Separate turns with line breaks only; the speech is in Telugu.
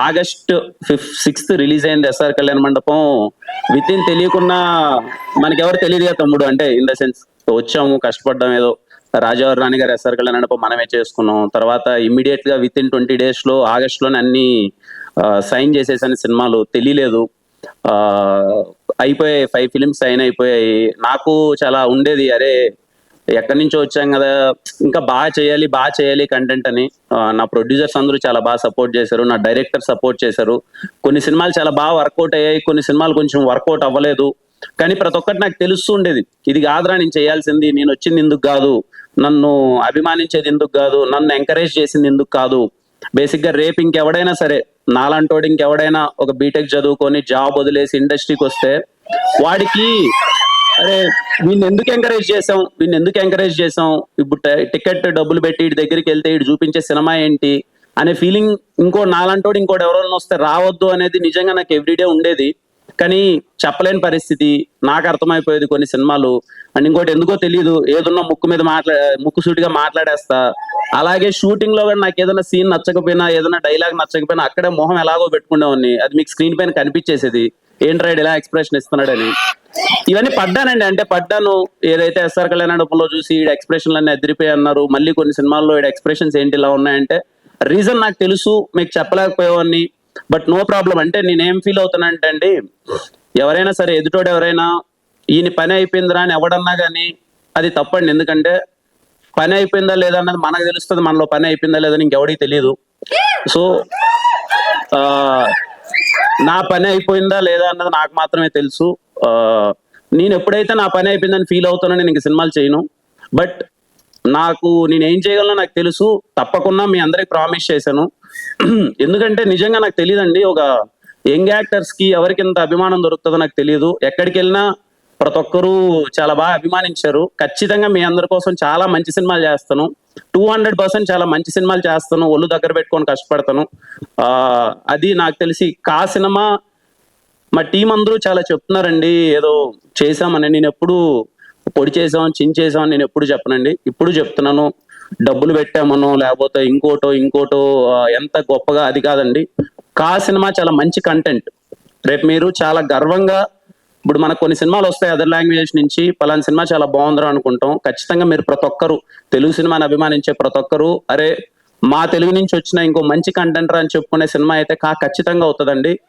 ఆగస్ట్ 6th రిలీజ్ అయింది ఎస్ఆర్ కళ్యాణ మండపం. విత్ ఇన్ తెలియకుండా మనకెవరు తెలియదు కదా తమ్ముడు, అంటే ఇన్ ద సెన్స్ వచ్చాము కష్టపడ్డాం, ఏదో రాజావారి రాణి గారు ఎస్ఆర్ కళ్యాణ మండపం మనమే చేసుకున్నాం. తర్వాత ఇమ్మీడియట్ గా విత్ ఇన్ 20 days లో ఆగస్ట్ లోనే అన్ని సైన్ చేసేసాను. సినిమాలు తెలియలేదు, అయిపోయాయి. 5 films సైన్ అయిపోయాయి. నాకు చాలా ఉండేది, అరే ఎక్కడి నుంచో వచ్చాం కదా, ఇంకా బాగా చేయాలి కంటెంట్ అని. నా ప్రొడ్యూసర్స్ అందరూ చాలా బాగా సపోర్ట్ చేశారు, నా డైరెక్టర్ సపోర్ట్ చేశారు. కొన్ని సినిమాలు చాలా బాగా వర్కౌట్ అయ్యాయి, కొన్ని సినిమాలు కొంచెం వర్కౌట్ అవ్వలేదు. కానీ ప్రతి ఒక్కటి నాకు తెలుస్తూ ఉండేది, ఇది కాదురా నేను చేయాల్సింది, నేను వచ్చింది ఎందుకు కాదు, నన్ను అభిమానించేది ఎందుకు కాదు, నన్ను ఎంకరేజ్ చేసింది ఎందుకు కాదు. బేసిక్ గా రేపు ఇంకెవడైనా సరే నాలంటోడు ఇంకెవడైనా ఒక బీటెక్ చదువుకొని జాబ్ వదిలేసి ఇండస్ట్రీకి వస్తే వాడికి అరే వీడిని ఎందుకు ఎంకరేజ్ చేసాం, ఇప్పుడు టికెట్ డబ్బులు పెట్టి ఇటు దగ్గరికి వెళ్తే ఇటు చూపించే సినిమా ఏంటి అనే ఫీలింగ్ నాలంటోడు ఇంకోటి ఎవరైనా వస్తే రావద్దు అనేది నిజంగా నాకు ఎవ్రీడే ఉండేది. కానీ చెప్పలేని పరిస్థితి, నాకు అర్థమైపోయేది కొన్ని సినిమాలు. అండ్ ఇంకోటి ఎందుకో తెలియదు, ఏదన్నా ముక్కు సూటిగా మాట్లాడేస్తా. అలాగే షూటింగ్ లో కూడా నాకు ఏదైనా సీన్ నచ్చకపోయినా, ఏదైనా డైలాగ్ నచ్చకపోయినా అక్కడే మొహం ఎలాగో పెట్టుకునేవాడిని. అది మీకు స్క్రీన్ పైన కనిపించేసేది, ఏంట్రా ఇలా ఎక్స్ప్రెషన్ ఇస్తున్నాడని. ఇవన్నీ పడ్డాను. ఏదైతే ఎస్ఆర్ కళ్యాణ మండపంలో చూసి ఈ ఎక్స్ప్రెషన్లన్నీ అదిరిపోయి అన్నారు, మళ్ళీ కొన్ని సినిమాల్లో ఈ ఎక్స్ప్రెషన్స్ ఏంటి ఇలా ఉన్నాయంటే రీజన్ నాకు తెలుసు, మీకు చెప్పలేకపోయేవాడిని. But no problem. అంటే నేనేం ఫీల్ అవుతానంటే అండి, ఎవరైనా సరే ఎదుటోడు ఎవరైనా ఈయన పని అయిపోయిందిరా అని ఎవడన్నా కానీ అది తప్పండి. ఎందుకంటే పని అయిపోయిందా లేదా అన్నది మనకు తెలుస్తుంది, మనలో పని అయిపోయిందా లేదని ఇంకెవడికి తెలియదు. సో నా పని అయిపోయిందా లేదా అన్నది నాకు మాత్రమే తెలుసు. నేను ఎప్పుడైతే నా పని అయిపోయిందని ఫీల్ అవుతానో నేను ఇంక సినిమాలు చేయను. బట్ నేను ఏం చేయగలనో నాకు తెలుసు. తప్పకుండా మీ అందరికి ప్రామిస్ చేశాను. ఎందుకంటే నిజంగా నాకు తెలియదండి, ఒక యంగ్ యాక్టర్స్ కి ఎవరికి ఎంత అభిమానం దొరుకుతుందో నాకు తెలియదు. ఎక్కడికి వెళ్ళినా ప్రతి ఒక్కరూ చాలా బాగా అభిమానించారు. ఖచ్చితంగా మీ అందరి కోసం చాలా మంచి సినిమాలు చేస్తాను, 200% చాలా మంచి సినిమాలు చేస్తాను, ఒళ్ళు దగ్గర పెట్టుకొని కష్టపడతాను. అది నాకు తెలిసి కా సినిమా మా టీం అందరూ చాలా చెప్తున్నారండి ఏదో చేసామని. నేను ఎప్పుడు పొడి చేసాం చించేసాం నేను ఎప్పుడు చెప్పనండి, ఇప్పుడు చెప్తున్నాను. డబ్బులు పెట్టామనో లేకపోతే ఇంకోటో ఎంత గొప్పగా అది కాదండి. కా సినిమా చాలా మంచి కంటెంట్. రేపు మీరు చాలా గర్వంగా, ఇప్పుడు మనకు కొన్ని సినిమాలు వస్తాయి అదర్ లాంగ్వేజ్ నుంచి, పలానా సినిమా చాలా బాగుందిరా అనుకుంటాం. ఖచ్చితంగా మీరు ప్రతి ఒక్కరు తెలుగు సినిమాని అభిమానించే ప్రతి ఒక్కరు అరే మా తెలుగు నుంచి వచ్చిన ఇంకో మంచి కంటెంట్ రా అని చెప్పుకునే సినిమా అయితే ఖచ్చితంగా అవుతుందండి.